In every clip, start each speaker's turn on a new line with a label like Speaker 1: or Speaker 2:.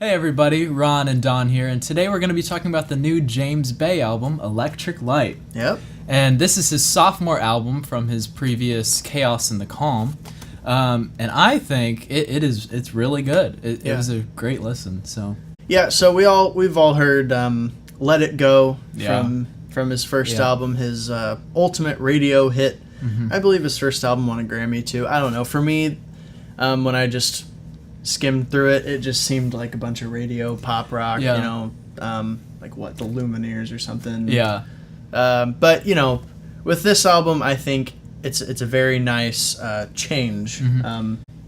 Speaker 1: Hey everybody, Ron and Don here, and today we're going to be talking about the new James Bay album, Electric Light.
Speaker 2: Yep.
Speaker 1: And this is his sophomore album from his previous Chaos and the Calm. And I think it's really good. It was a great listen. So
Speaker 2: so we've all heard "Let It Go" from his first album, his ultimate radio hit. I believe his first album won a Grammy too. I don't know. For me, when I just skimmed through it, it just seemed like a bunch of radio pop rock.
Speaker 1: Yeah.
Speaker 2: You know, like what, the Lumineers or something.
Speaker 1: Yeah.
Speaker 2: But you know, with this album, I think it's a very nice change.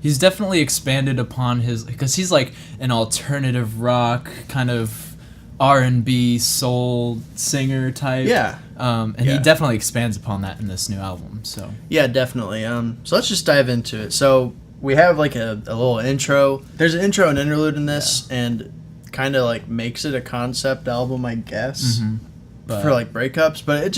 Speaker 1: He's definitely expanded upon because he's like an alternative rock kind of R&B soul singer type.
Speaker 2: Yeah.
Speaker 1: He definitely expands upon that in this new album. So
Speaker 2: yeah, definitely. So let's just dive into it. So we have like a little intro. There's an intro and interlude in this, and kind of like makes it a concept album, I guess, for like breakups. But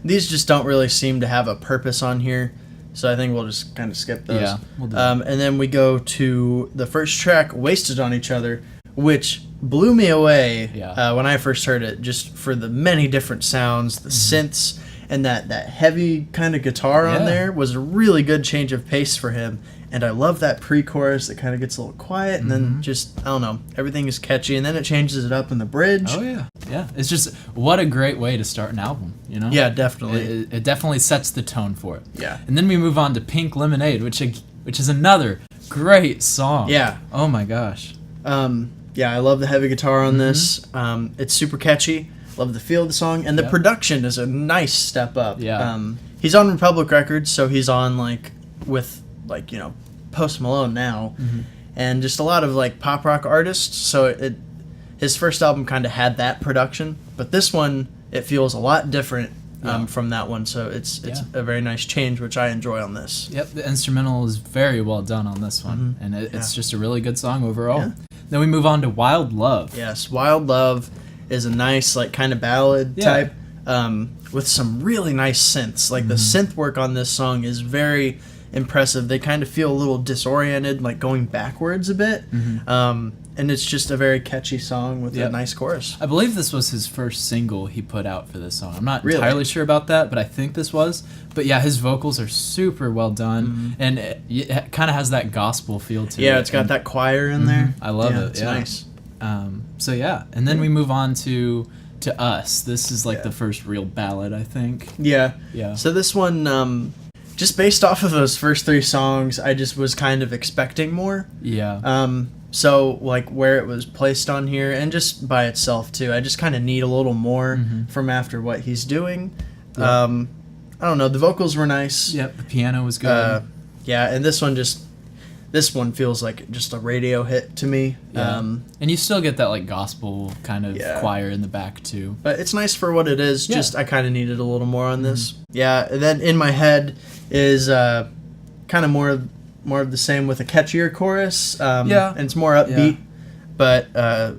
Speaker 2: these just don't really seem to have a purpose on here. So I think we'll just kind of skip those.
Speaker 1: Yeah, we'll do
Speaker 2: and then we go to the first track, "Wasted on Each Other," which blew me away when I first heard it, just for the many different sounds, the synths, and that heavy kind of guitar on there was a really good change of pace for him. And I love that pre-chorus that kind of gets a little quiet, and then just, I don't know, everything is catchy, and then it changes it up in the bridge.
Speaker 1: Oh, yeah. Yeah. It's just, what a great way to start an album, you know?
Speaker 2: Yeah, definitely.
Speaker 1: It definitely sets the tone for it.
Speaker 2: Yeah.
Speaker 1: And then we move on to Pink Lemonade, which is another great song.
Speaker 2: Yeah.
Speaker 1: Oh, my gosh.
Speaker 2: Yeah, I love the heavy guitar on this. It's super catchy. Love the feel of the song, and the production is a nice step up.
Speaker 1: Yeah.
Speaker 2: He's on Republic Records, so he's on, with you know, Post Malone now, and just a lot of like pop rock artists. So his first album kind of had that production, but this one, it feels a lot different from that one. So it's a very nice change, which I enjoy on this.
Speaker 1: Yep, the instrumental is very well done on this one, and it's just a really good song overall. Yeah. Then we move on to Wild Love.
Speaker 2: Yes, Wild Love is a nice like kind of ballad type, with some really nice synths. Like the synth work on this song is very impressive. They kind of feel a little disoriented, like going backwards a bit. And it's just a very catchy song with a nice chorus.
Speaker 1: I believe this was his first single he put out for this song. I'm not entirely sure about that, but I think this was. But yeah, his vocals are super well done, and it kind of has that gospel feel to it.
Speaker 2: Yeah, it's got that choir in there.
Speaker 1: I love it.
Speaker 2: It's nice.
Speaker 1: So yeah, and then we move on to Us. This is like the first real ballad, I think.
Speaker 2: Yeah.
Speaker 1: Yeah.
Speaker 2: So this one, just based off of those first three songs, I just was kind of expecting more.
Speaker 1: Yeah.
Speaker 2: So like where it was placed on here, and just by itself too, I just kind of need a little more from after what he's doing. I don't know. The vocals were nice.
Speaker 1: Yep. The piano was good.
Speaker 2: And this one feels like just a radio hit to me.
Speaker 1: Yeah. And you still get that like gospel kind of choir in the back too.
Speaker 2: But it's nice for what it is. Yeah. Just I kind of needed a little more on this. Yeah. And then In My Head is kind of more of the same with a catchier chorus. And it's more upbeat. But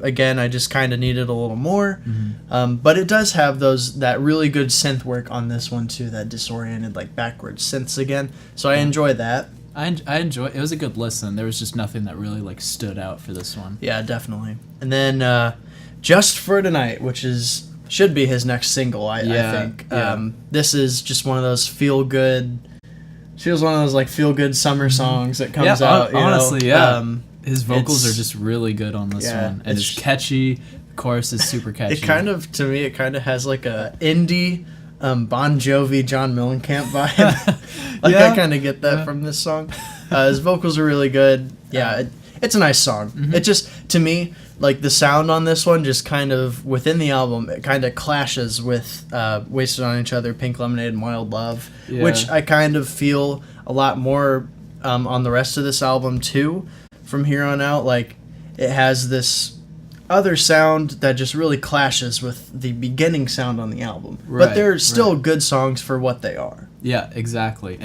Speaker 2: again, I just kind of needed a little more. But it does have that really good synth work on this one too. That disoriented like backwards synths again. So I enjoy that.
Speaker 1: I enjoy. It was a good listen. There was just nothing that really like stood out for this one.
Speaker 2: Yeah, definitely. And then Just for Tonight, which should be his next single. I think.
Speaker 1: Yeah.
Speaker 2: This is just one of those feel good like feel good summer songs that comes out.
Speaker 1: Honestly, his vocals are just really good on this one, and it's catchy. The chorus is super catchy.
Speaker 2: To me, it kind of has like a indie. Bon Jovi, John Mellencamp vibe. I kind of get that from this song. His vocals are really good. Yeah, it's a nice song. It just, to me, like the sound on this one just kind of, within the album, it kind of clashes with Wasted on Each Other, Pink Lemonade, and Wild Love, which I kind of feel a lot more on the rest of this album too. From here on out, like it has this other sound that just really clashes with the beginning sound on the album. But they're still good songs for what they are.
Speaker 1: Yeah, exactly.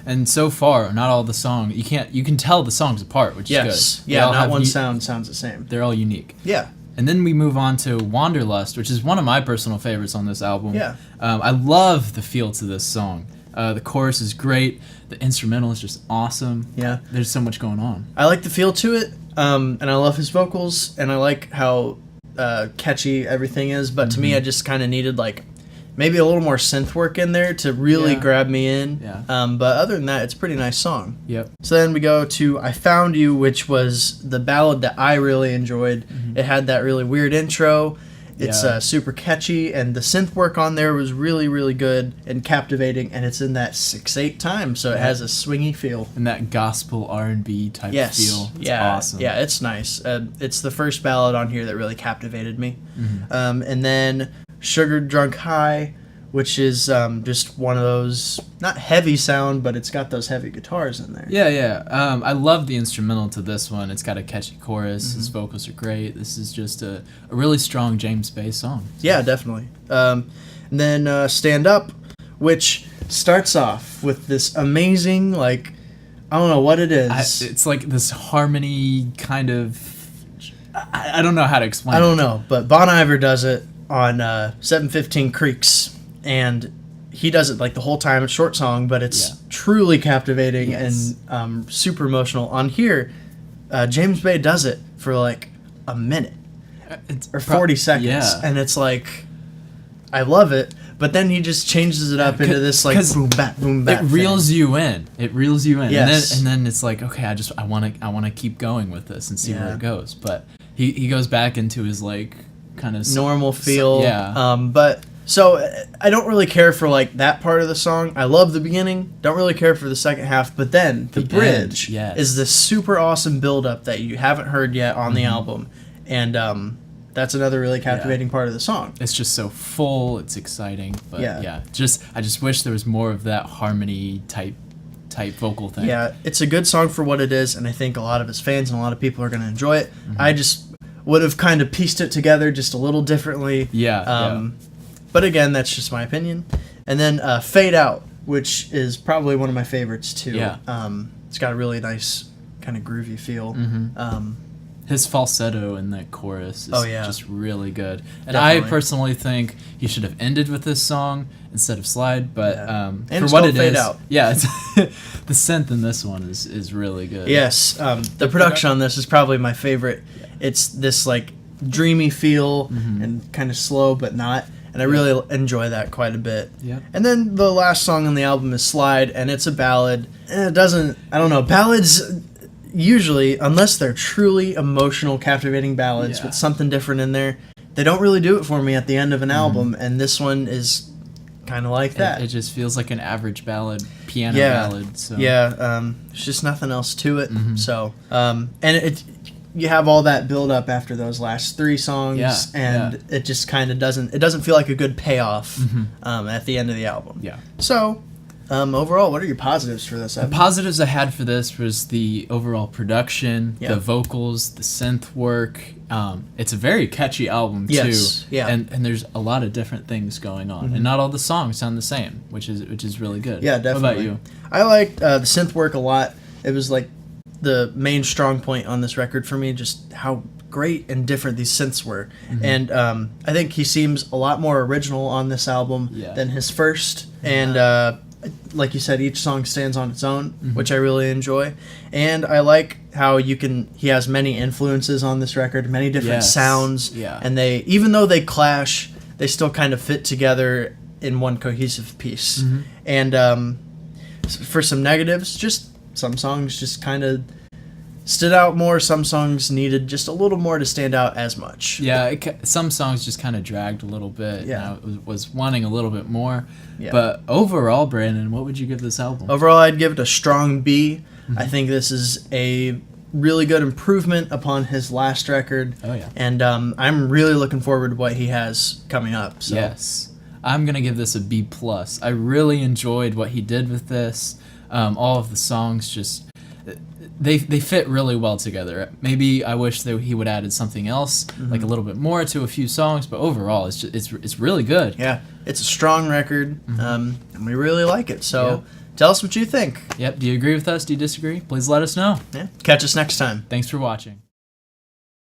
Speaker 1: And so far, not all the songs, you can tell the songs apart, which is good.
Speaker 2: Yeah, not one sound sounds the same.
Speaker 1: They're all unique.
Speaker 2: Yeah.
Speaker 1: And then we move on to Wanderlust, which is one of my personal favorites on this album.
Speaker 2: Yeah.
Speaker 1: I love the feel to this song. The chorus is great. The instrumental is just awesome.
Speaker 2: Yeah.
Speaker 1: There's so much going on.
Speaker 2: I like the feel to it. and I love his vocals, and I like how catchy everything is. But to me, I just kind of needed like maybe a little more synth work in there to really grab me in.
Speaker 1: Yeah.
Speaker 2: But other than that, it's a pretty nice song.
Speaker 1: Yep.
Speaker 2: So then we go to I Found You, which was the ballad that I really enjoyed. It had that really weird intro. It's super catchy, and the synth work on there was really, really good and captivating, and it's in that 6/8 time, so it has a swingy feel.
Speaker 1: And that gospel R&B type feel. It's awesome.
Speaker 2: Yeah, it's nice. It's the first ballad on here that really captivated me. And then Sugar Drunk High, which is just one of those, not heavy sound, but it's got those heavy guitars in there.
Speaker 1: Yeah. I love the instrumental to this one. It's got a catchy chorus. His vocals are great. This is just a really strong James Bay song.
Speaker 2: Yeah, definitely. And then Stand Up, which starts off with this amazing, like, I don't know what it is.
Speaker 1: It's like this harmony kind of... I don't know how to explain it.
Speaker 2: I don't know, but Bon Iver does it on 715 Creeks. And he does it like the whole time. It's a short song, but it's truly captivating and super emotional. On here, James Bay does it for like a minute or 40 seconds, and it's like, I love it. But then he just changes it up into this like boom bap.
Speaker 1: It reels you in.
Speaker 2: Yes.
Speaker 1: And then it's like, okay, I want to keep going with this and see where it goes. But he goes back into his like kind of
Speaker 2: normal feel. So I don't really care for like that part of the song. I love the beginning. Don't really care for the second half. But then the bridge is this super awesome build-up that you haven't heard yet on the album, and that's another really captivating part of the song.
Speaker 1: It's just so full. It's exciting. But I just wish there was more of that harmony type vocal thing.
Speaker 2: Yeah, it's a good song for what it is, and I think a lot of his fans and a lot of people are going to enjoy it. I just would have kind of pieced it together just a little differently. But again, that's just my opinion. And then Fade Out, which is probably one of my favorites too. It's got a really nice kind of groovy feel.
Speaker 1: His falsetto in that chorus is just really good. And
Speaker 2: Definitely.
Speaker 1: I personally think he should have ended with this song instead of Slide. But
Speaker 2: and
Speaker 1: for
Speaker 2: it's
Speaker 1: what
Speaker 2: called
Speaker 1: it
Speaker 2: Fade
Speaker 1: is,
Speaker 2: Out.
Speaker 1: It's the synth in this one is really good.
Speaker 2: Yes, the production on this is probably my favorite. It's this like dreamy feel and kind of slow, but not. And I really enjoy that quite a bit. And then the last song on the album is Slide, and it's a ballad. And it doesn't, I don't know, ballads usually, unless they're truly emotional, captivating ballads with something different in there, they don't really do it for me at the end of an album, and this one is kind of like that.
Speaker 1: It just feels like an average ballad, piano ballad. So.
Speaker 2: There's just nothing else to it. So, and you have all that build up after those last three songs, it just kind of doesn't feel like a good payoff at the end of the album. So, overall, what are your positives for this album?
Speaker 1: The positives I had for this was the overall production, the vocals, the synth work. It's a very catchy album too, and there's a lot of different things going on, and not all the songs sound the same, which is really good.
Speaker 2: Yeah, definitely.
Speaker 1: What about you?
Speaker 2: I liked the synth work a lot. It was like the main strong point on this record for me, just how great and different these synths were. And I think he seems a lot more original on this album than his first. And like you said, each song stands on its own, which I really enjoy. And I like how he has many influences on this record, many different sounds. And they, even though they clash, they still kind of fit together in one cohesive piece. And for some negatives, just some songs just kind of stood out more. Some songs needed just a little more to stand out as much.
Speaker 1: Some songs just kind of dragged a little bit. I was wanting a little bit more. But overall, Brandon, what would you give this album?
Speaker 2: Overall, I'd give it a strong B. I think this is a really good improvement upon his last record. And I'm really looking forward to what he has coming up. So.
Speaker 1: Yes. I'm going to give this a B+. I really enjoyed what he did with this. All of the songs just they fit really well together. Maybe I wish that he would added something else, like a little bit more to a few songs, but overall it's really good.
Speaker 2: Yeah, it's a strong record, and we really like it. So tell us what you think.
Speaker 1: Do you agree with us? Do you disagree? Please let us know.
Speaker 2: Catch us next time.
Speaker 1: Thanks for watching.